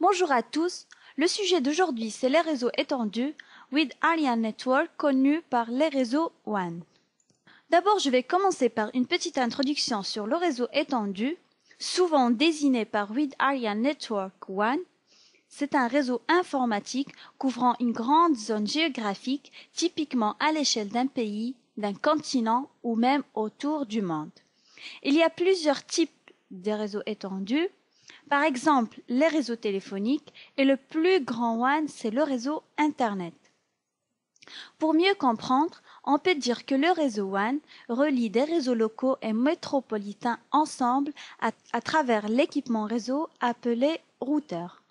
Bonjour à tous, le sujet d'aujourd'hui c'est les réseaux étendus with Area Network connus par les réseaux WAN. D'abord je vais commencer par une petite introduction sur le réseau étendu, souvent désigné par with Area Network WAN. C'est un réseau informatique couvrant une grande zone géographique, typiquement à l'échelle d'un pays, d'un continent ou même autour du monde. Il y a plusieurs types de réseaux étendus. Par exemple, les réseaux téléphoniques et le plus grand WAN, c'est le réseau Internet. Pour mieux comprendre, on peut dire que le réseau WAN relie des réseaux locaux et métropolitains ensemble à travers l'équipement réseau appelé routeur.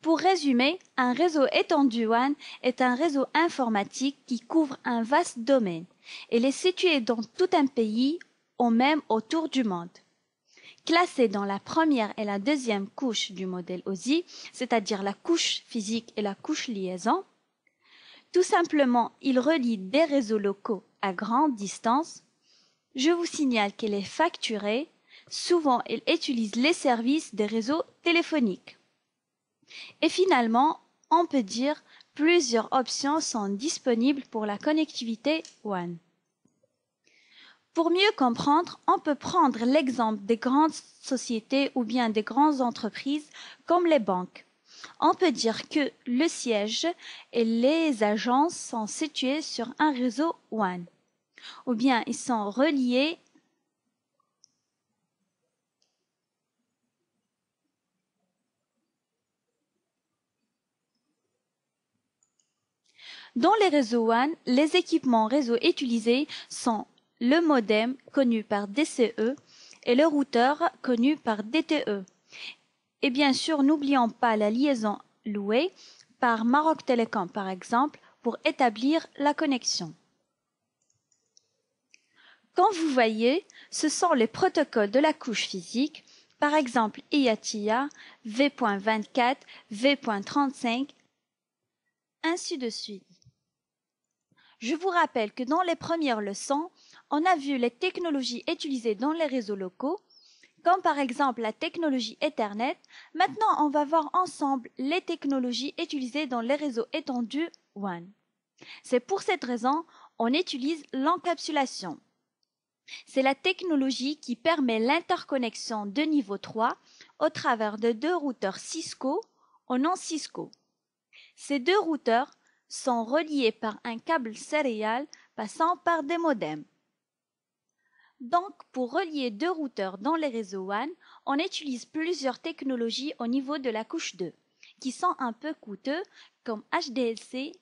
Pour résumer, un réseau étendu WAN est un réseau informatique qui couvre un vaste domaine. Il est situé dans tout un pays ou même autour du monde. Classé dans la première et la deuxième couche du modèle OSI, c'est-à-dire la couche physique et la couche liaison, tout simplement, il relie des réseaux locaux à grande distance. Je vous signale qu'il est facturé. Souvent, il utilise les services des réseaux téléphoniques. Et finalement, on peut dire plusieurs options sont disponibles pour la connectivité WAN. Pour mieux comprendre, on peut prendre l'exemple des grandes sociétés ou bien des grandes entreprises comme les banques. On peut dire que le siège et les agences sont situés sur un réseau WAN, ou bien ils sont reliés dans les réseaux WAN. Les équipements réseau utilisés sont le modem connu par DCE et le routeur connu par DTE. Et bien sûr, n'oublions pas la liaison louée par Maroc Telecom par exemple pour établir la connexion. Comme vous voyez, ce sont les protocoles de la couche physique, par exemple IATIA, V.24, V.35, ainsi de suite. Je vous rappelle que dans les premières leçons, on a vu les technologies utilisées dans les réseaux locaux, comme par exemple la technologie Ethernet. Maintenant, on va voir ensemble les technologies utilisées dans les réseaux étendus WAN. C'est pour cette raison on utilise l'encapsulation. C'est la technologie qui permet l'interconnexion de niveau 3 au travers de deux routeurs Cisco ou non Cisco. Ces deux routeurs sont reliés par un câble sérial passant par des modems. Donc, pour relier deux routeurs dans les réseaux WAN, on utilise plusieurs technologies au niveau de la couche 2, qui sont un peu coûteux, comme HDLC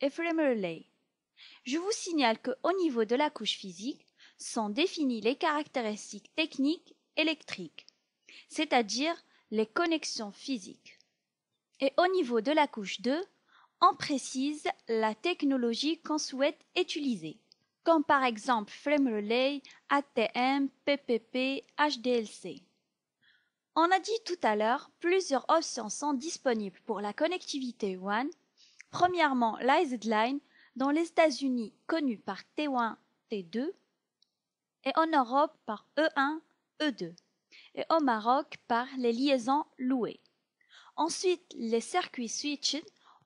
et FrameRelay. Je vous signale qu'au niveau de la couche physique, sont définies les caractéristiques techniques électriques, c'est-à-dire les connexions physiques. Et au niveau de la couche 2, on précise la technologie qu'on souhaite utiliser, comme par exemple FrameRelay, ATM, PPP, HDLC. On a dit tout à l'heure, plusieurs options sont disponibles pour la connectivité WAN. Premièrement, l'IZ-Line, dans les États-Unis connue par T1, T2, et en Europe par E1, E2, et au Maroc par les liaisons louées. Ensuite, les circuits switched,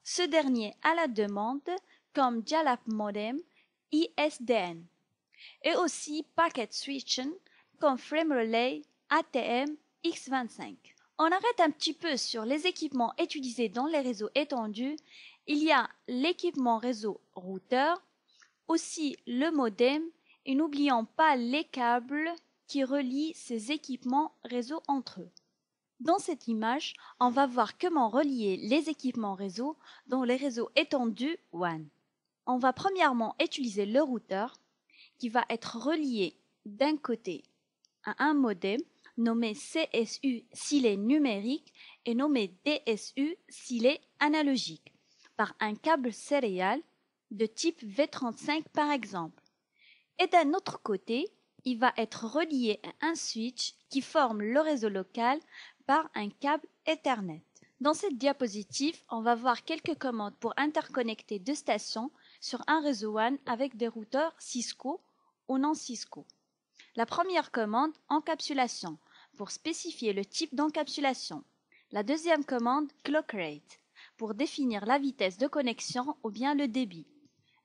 ce dernier à la demande, comme Dial-up Modem, ISDN, et aussi Packet Switching, comme FrameRelay, ATM, X25. On arrête un petit peu sur les équipements utilisés dans les réseaux étendus. Il y a l'équipement réseau routeur, aussi le modem, et n'oublions pas les câbles qui relient ces équipements réseau entre eux. Dans cette image, on va voir comment relier les équipements réseau dans les réseaux étendus WAN. On va premièrement utiliser le routeur qui va être relié d'un côté à un modem nommé CSU s'il est numérique et nommé DSU s'il est analogique par un câble sérial de type V35 par exemple. Et d'un autre côté, il va être relié à un switch qui forme le réseau local par un câble Ethernet. Dans cette diapositive, on va voir quelques commandes pour interconnecter deux stations sur un réseau WAN avec des routeurs Cisco ou non Cisco. La première commande, encapsulation. pour spécifier le type d'encapsulation. La deuxième commande clock rate pour définir la vitesse de connexion ou bien le débit.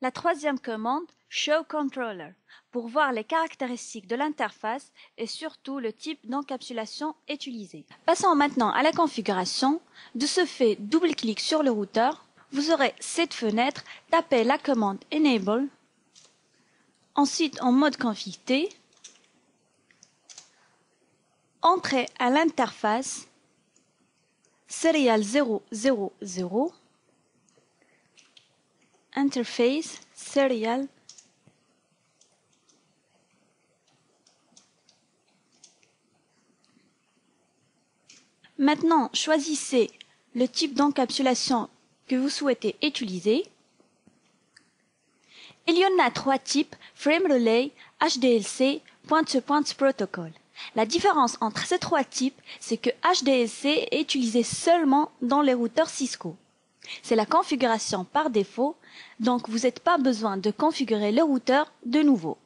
La troisième commande show controller pour voir les caractéristiques de l'interface et surtout le type d'encapsulation utilisé. Passons maintenant à la configuration. De ce fait, double-clic sur le routeur. Vous aurez cette fenêtre, tapez la commande enable. Ensuite, en mode config T, entrez à l'interface serial 000, interface serial. Maintenant, choisissez le type d'encapsulation que vous souhaitez utiliser. Il y en a trois types, Frame Relay, HDLC, Point-to-Point Protocol. La différence entre ces trois types, c'est que HDLC est utilisé seulement dans les routeurs Cisco. C'est la configuration par défaut, donc vous n'avez pas besoin de configurer le routeur de nouveau,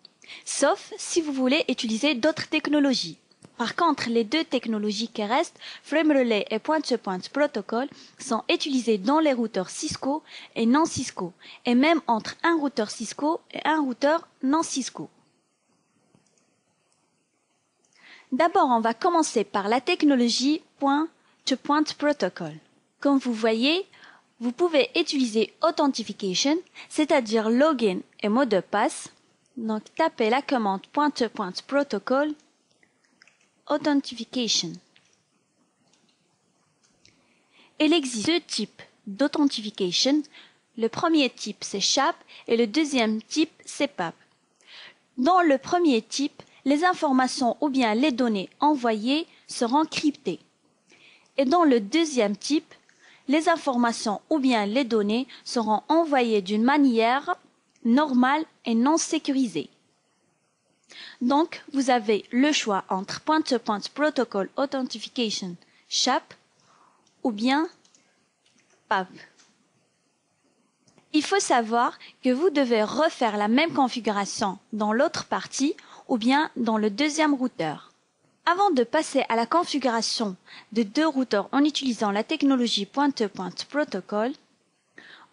sauf si vous voulez utiliser d'autres technologies. Par contre, les deux technologies qui restent, Frame Relay et Point-to-Point Protocol, sont utilisées dans les routeurs Cisco et non Cisco, et même entre un routeur Cisco et un routeur non Cisco. D'abord, on va commencer par la technologie Point-to-Point Protocol. Comme vous voyez, vous pouvez utiliser Authentication, c'est-à-dire login et mot de passe. Donc, tapez la commande Point-to-Point Protocol, Authentication. Il existe deux types d'authentification. Le premier type, c'est SHAP et le deuxième type, c'est PAP. Dans le premier type, les informations ou bien les données envoyées seront cryptées. Et dans le deuxième type, les informations ou bien les données seront envoyées d'une manière normale et non sécurisée. Donc, vous avez le choix entre Point-to-Point Protocol Authentication SHAP ou bien PAP. Il faut savoir que vous devez refaire la même configuration dans l'autre partie ou bien dans le deuxième routeur. Avant de passer à la configuration de deux routeurs en utilisant la technologie Point-to-Point Protocol,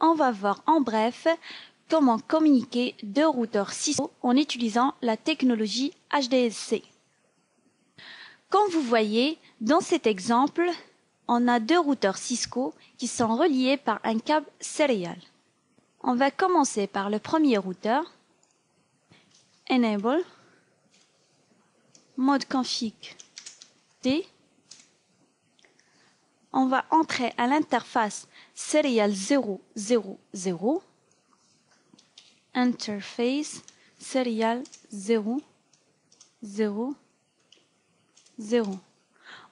on va voir en bref comment communiquer deux routeurs Cisco en utilisant la technologie HDLC. Comme vous voyez, dans cet exemple, on a deux routeurs Cisco qui sont reliés par un câble serial. On va commencer par le premier routeur, Enable, mode config T. On va entrer à l'interface serial 000, interface serial 000.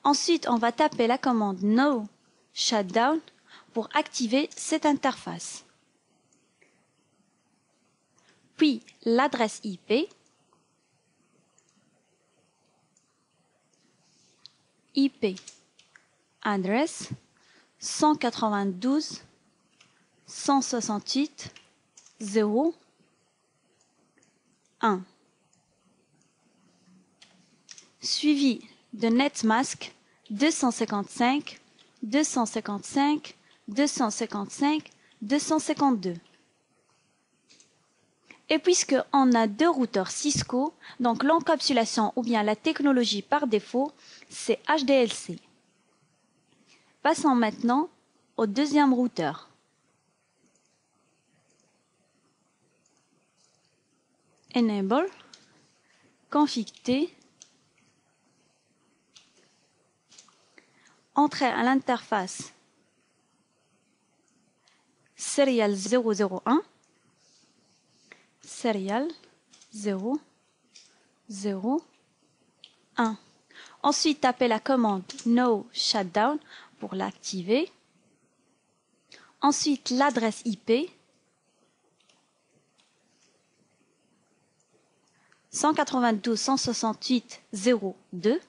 Ensuite, on va taper la commande No Shutdown pour activer cette interface. Puis l'adresse IP, adresse 192.168.0.1, suivi de netmask 255.255.255.252. Et puisque on a deux routeurs Cisco, donc l'encapsulation ou bien la technologie par défaut, c'est HDLC. Passons maintenant au deuxième routeur. Enable, config T, entrer à l'interface serial 001, serial 001. Ensuite, tapez la commande No Shutdown pour l'activer. Ensuite, l'adresse IP 192.168.0.2.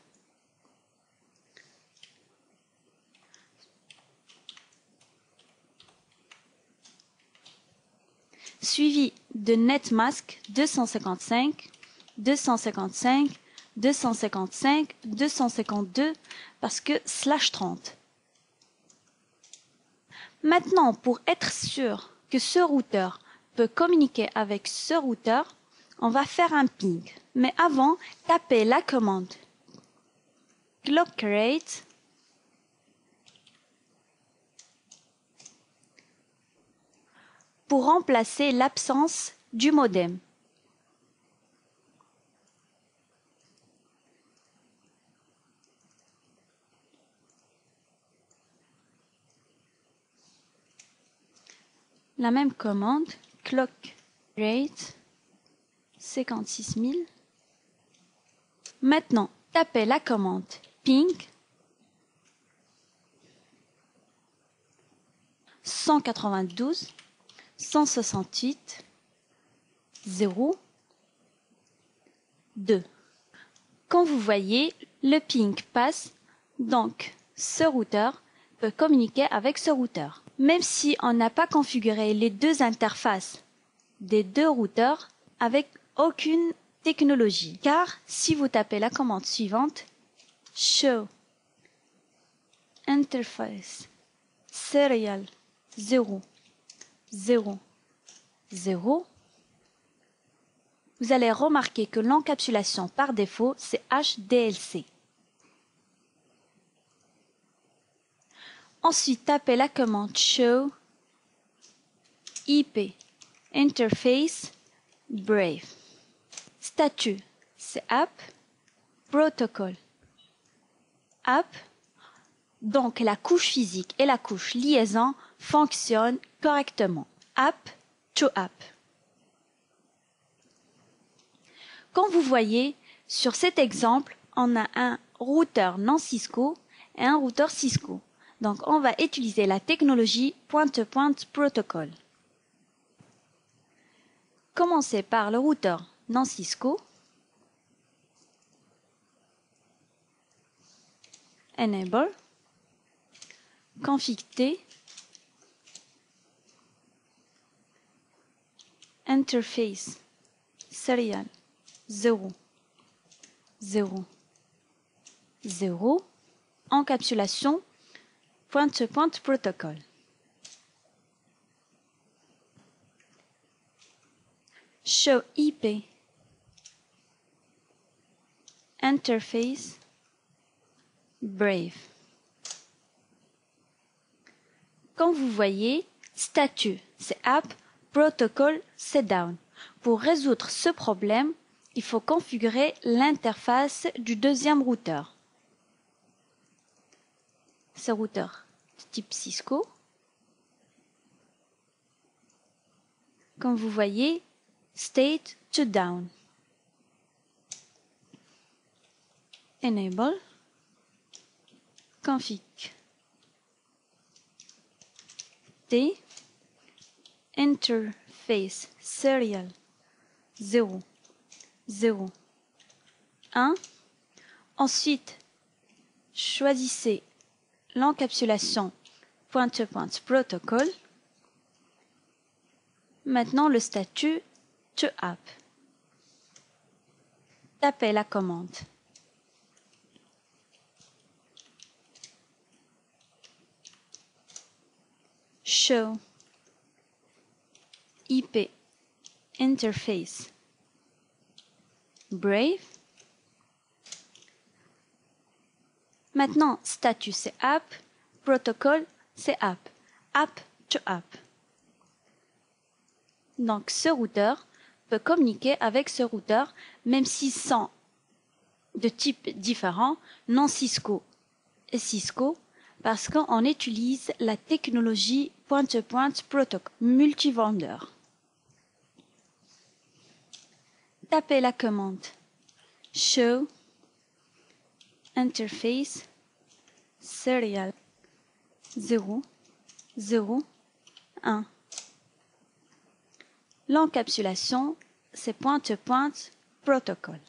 Suivi de netmask 255.255.255. 255, 252 parce que /30. Maintenant, pour être sûr que ce routeur peut communiquer avec ce routeur, on va faire un ping. Mais avant, tapez la commande clock rate pour remplacer l'absence du modem. La même commande, clock rate 56 000. Maintenant, tapez la commande ping 192 168 0 2. Comme vous voyez, le ping passe, donc ce routeur peut communiquer avec ce routeur. Même si on n'a pas configuré les deux interfaces des deux routeurs avec aucune technologie. Car si vous tapez la commande suivante, show interface serial 0 0 0, vous allez remarquer que l'encapsulation par défaut, c'est HDLC. Ensuite, tapez la commande show IP interface Brave. Statut, c'est app. Protocole, app. Donc la couche physique et la couche liaison fonctionnent correctement. App to app. Comme vous voyez, sur cet exemple, on a un routeur non Cisco et un routeur Cisco. Donc, on va utiliser la technologie point-to-point protocol. Commencez par le routeur non Cisco. Enable. Config T. Interface. Serial. 0. 0. 0. Encapsulation. Point-to-point protocol. Show IP. Interface. Brave. Comme vous voyez, statut, c'est app, protocole, c'est down. Pour résoudre ce problème, il faut configurer l'interface du deuxième routeur. Ce routeur de type Cisco. Comme vous voyez, state to down. Enable. Config T. Interface serial 0 0 1. Ensuite, choisissez l'encapsulation point-to-point protocol. Maintenant, le statut to app. Tapez la commande show IP interface Brave. Maintenant, statut c'est app, protocole c'est app, app to app. Donc ce routeur peut communiquer avec ce routeur même s'ils sont de type différent, non Cisco et Cisco, parce qu'on utilise la technologie point-to-point protocol multivendeur. Tapez la commande show interface serial 0 0 1. L'encapsulation, c'est point-to-point protocol.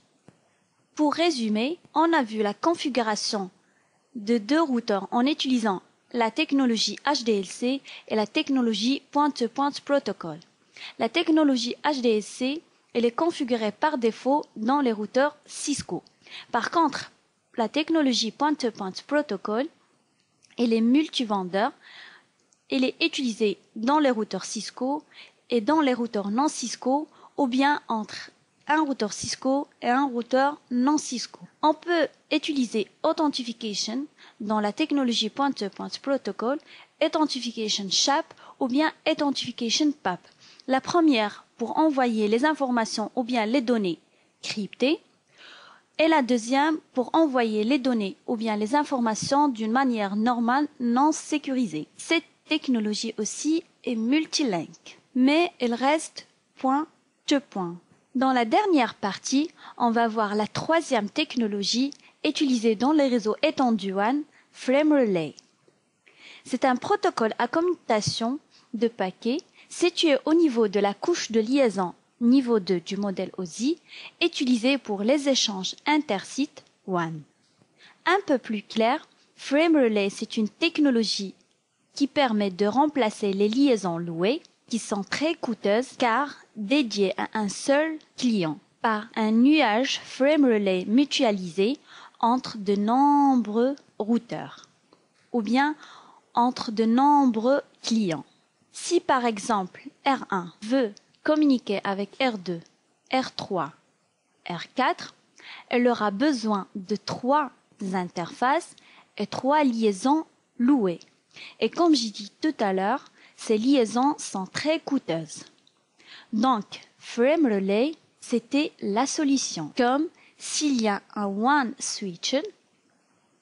Pour résumer, on a vu la configuration de deux routeurs en utilisant la technologie HDLC et la technologie point-to-point protocol. La technologie HDLC elle est configurée par défaut dans les routeurs Cisco. Par contre, la technologie Point-to-Point Protocol, elle est multivendeur. Elle est utilisée dans les routeurs Cisco et dans les routeurs non Cisco ou bien entre un routeur Cisco et un routeur non Cisco. On peut utiliser Authentication dans la technologie Point-to-Point Protocol, Authentication SHAP ou bien Authentication PAP. La première pour envoyer les informations ou bien les données cryptées et la deuxième pour envoyer les données ou bien les informations d'une manière normale non sécurisée. Cette technologie aussi est multilink, mais elle reste point-to-point. Dans la dernière partie, on va voir la troisième technologie utilisée dans les réseaux étendus WAN, Frame Relay. C'est un protocole à commutation de paquets situé au niveau de la couche de liaison niveau 2 du modèle OSI, utilisé pour les échanges intersites WAN. Un peu plus clair, Frame Relay, c'est une technologie qui permet de remplacer les liaisons louées, qui sont très coûteuses car dédiées à un seul client, par un nuage Frame Relay mutualisé entre de nombreux routeurs, ou bien entre de nombreux clients. Si par exemple R1 veut communiquer avec R2, R3, R4, elle aura besoin de 3 interfaces et 3 liaisons louées. Et comme j'ai dit tout à l'heure, ces liaisons sont très coûteuses. Donc, Frame Relay, c'était la solution, comme s'il y a un WAN switch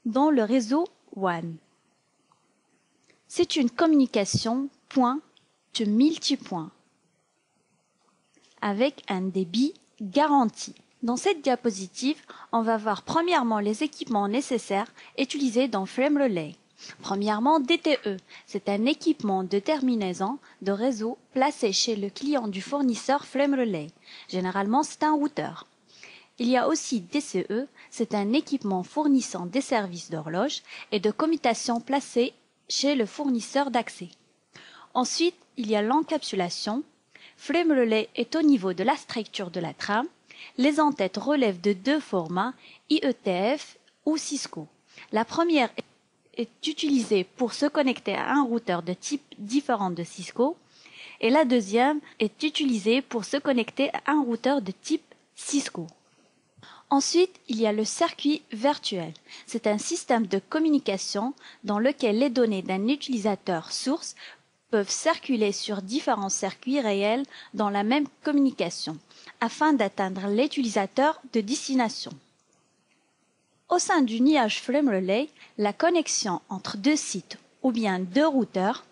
dans le réseau WAN. C'est une communication point de multipoint avec un débit garanti. Dans cette diapositive, on va voir premièrement les équipements nécessaires utilisés dans Frame Relay. Premièrement, DTE, c'est un équipement de terminaison de réseau placé chez le client du fournisseur Frame Relay. Généralement, c'est un routeur. Il y a aussi DCE, c'est un équipement fournissant des services d'horloge et de commutation placé chez le fournisseur d'accès. Ensuite, il y a l'encapsulation. Frame Relay est au niveau de la structure de la trame. Les entêtes relèvent de 2 formats, IETF ou Cisco. La première est utilisée pour se connecter à un routeur de type différent de Cisco et la deuxième est utilisée pour se connecter à un routeur de type Cisco. Ensuite, il y a le circuit virtuel. C'est un système de communication dans lequel les données d'un utilisateur source peuvent circuler sur différents circuits réels dans la même communication, afin d'atteindre l'utilisateur de destination. Au sein du nuage Frame Relay, la connexion entre 2 sites ou bien 2 routeurs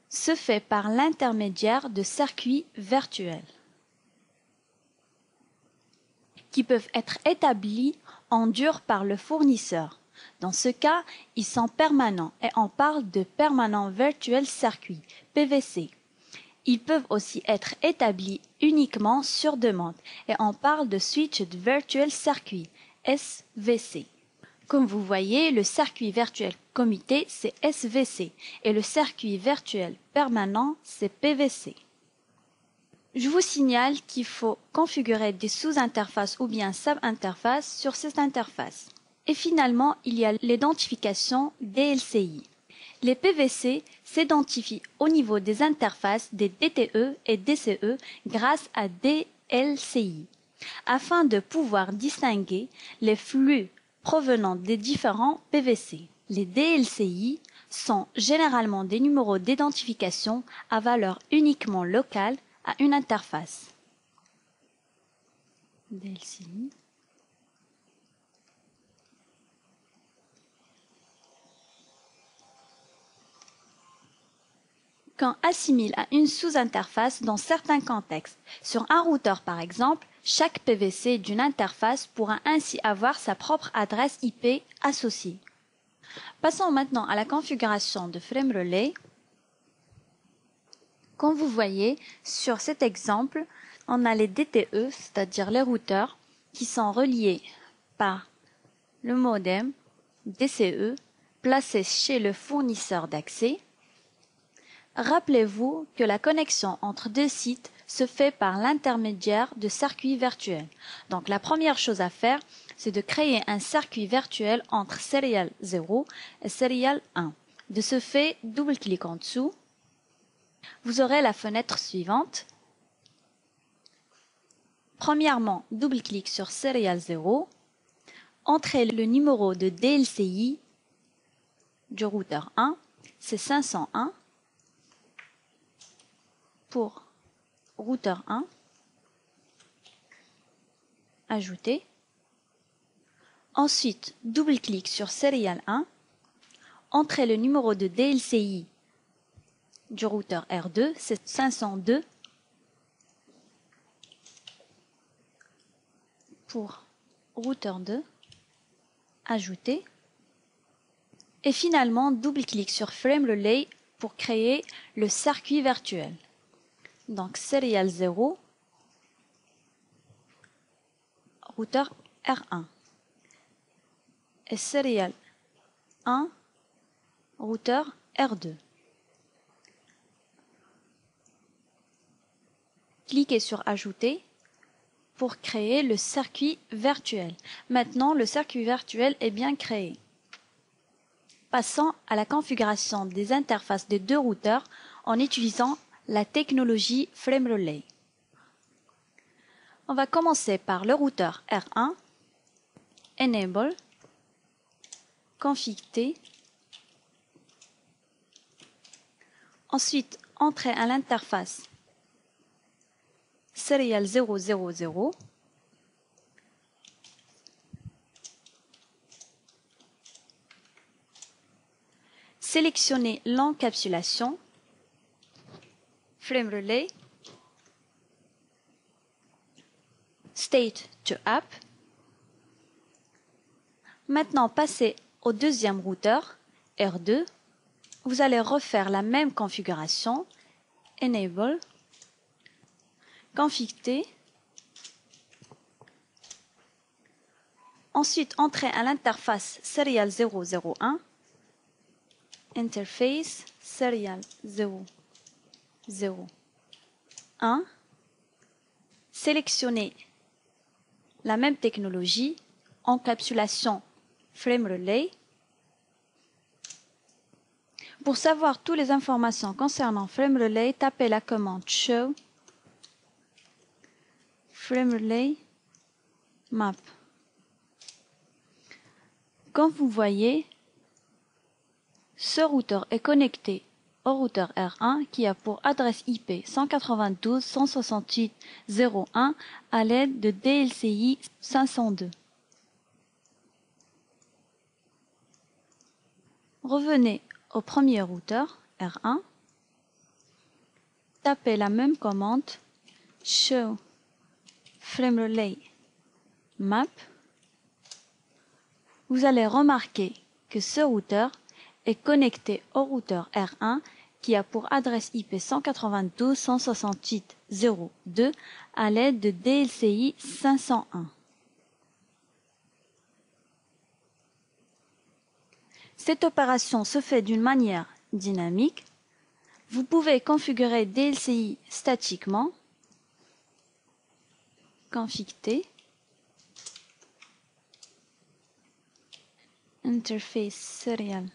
se fait par l'intermédiaire de circuits virtuels qui peuvent être établis en dur par le fournisseur. Dans ce cas, ils sont permanents et on parle de Permanent Virtual Circuit, PVC. Ils peuvent aussi être établis uniquement sur demande et on parle de Switched Virtual Circuit, SVC. Comme vous voyez, le circuit virtuel commuté, c'est SVC et le circuit virtuel permanent, c'est PVC. Je vous signale qu'il faut configurer des sous-interfaces ou bien sub-interfaces sur cette interface. Et finalement, il y a l'identification DLCI. Les PVC s'identifient au niveau des interfaces des DTE et DCE grâce à DLCI, afin de pouvoir distinguer les flux provenant des différents PVC. Les DLCI sont généralement des numéros d'identification à valeur uniquement locale à une interface. DLCI. Qu'on assimile à une sous-interface dans certains contextes. Sur un routeur par exemple, chaque PVC d'une interface pourra ainsi avoir sa propre adresse IP associée. Passons maintenant à la configuration de Frame Relay. Comme vous voyez, sur cet exemple, on a les DTE, c'est-à-dire les routeurs, qui sont reliés par le modem DCE placé chez le fournisseur d'accès. Rappelez-vous que la connexion entre 2 sites se fait par l'intermédiaire de circuits virtuels. Donc la première chose à faire, c'est de créer un circuit virtuel entre Serial 0 et Serial 1. De ce fait, double-clic en dessous. Vous aurez la fenêtre suivante. Premièrement, double-clic sur Serial 0. Entrez le numéro de DLCI du routeur 1, c'est 501. Pour routeur 1, ajouter. Ensuite, double-clic sur Serial 1. Entrez le numéro de DLCI du routeur R2, c'est 502. Pour routeur 2, ajouter. Et finalement, double-clic sur Frame Relay pour créer le circuit virtuel. Donc, Serial 0, routeur R1. Et Serial 1, routeur R2. Cliquez sur Ajouter pour créer le circuit virtuel. Maintenant, le circuit virtuel est bien créé. Passons à la configuration des interfaces des deux routeurs en utilisant la technologie Frame Relay. On va commencer par le routeur R1, Enable, Config T. Ensuite, entrez à l'interface Serial 000. Sélectionnez l'encapsulation, Frame Relay, State to App. Maintenant, passez au deuxième routeur, R2. Vous allez refaire la même configuration, Enable, Config T. Ensuite, entrez à l'interface Serial 001, Interface Serial 001. Sélectionnez la même technologie, encapsulation Frame Relay. Pour savoir toutes les informations concernant Frame Relay, tapez la commande Show Frame Relay Map. Comme vous voyez, ce routeur est connecté au routeur R1 qui a pour adresse IP 192.168.0.1 à l'aide de DLCI 502. Revenez au premier routeur R1. Tapez la même commande Show Frame Relay Map. Vous allez remarquer que ce routeur est connecté au routeur R1 qui a pour adresse IP 192.168.0.2 à l'aide de DLCI 501. Cette opération se fait d'une manière dynamique. Vous pouvez configurer DLCI statiquement, Config T, Interface Serial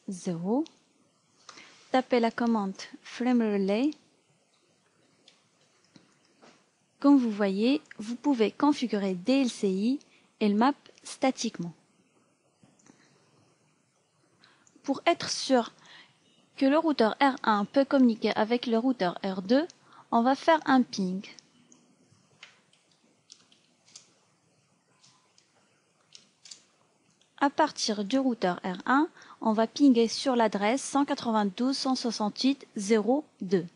0, tapez la commande Frame Relay. Comme vous voyez, vous pouvez configurer DLCI et le map statiquement. Pour être sûr que le routeur R1 peut communiquer avec le routeur R2, on va faire un ping. À partir du routeur R1, on va pinguer sur l'adresse 192.168.0.2.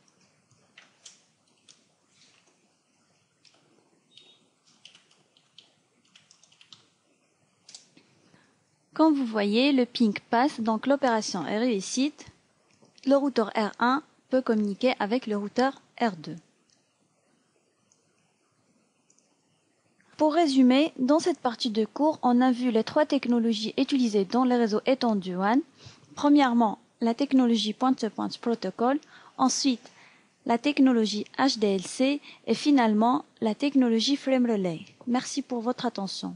Comme vous voyez, le ping passe, donc l'opération est réussie. Le routeur R1 peut communiquer avec le routeur R2. Pour résumer, dans cette partie de cours, on a vu les trois technologies utilisées dans les réseaux étendus WAN. Premièrement, la technologie point-to-point protocol, ensuite la technologie HDLC et finalement la technologie Frame Relay. Merci pour votre attention.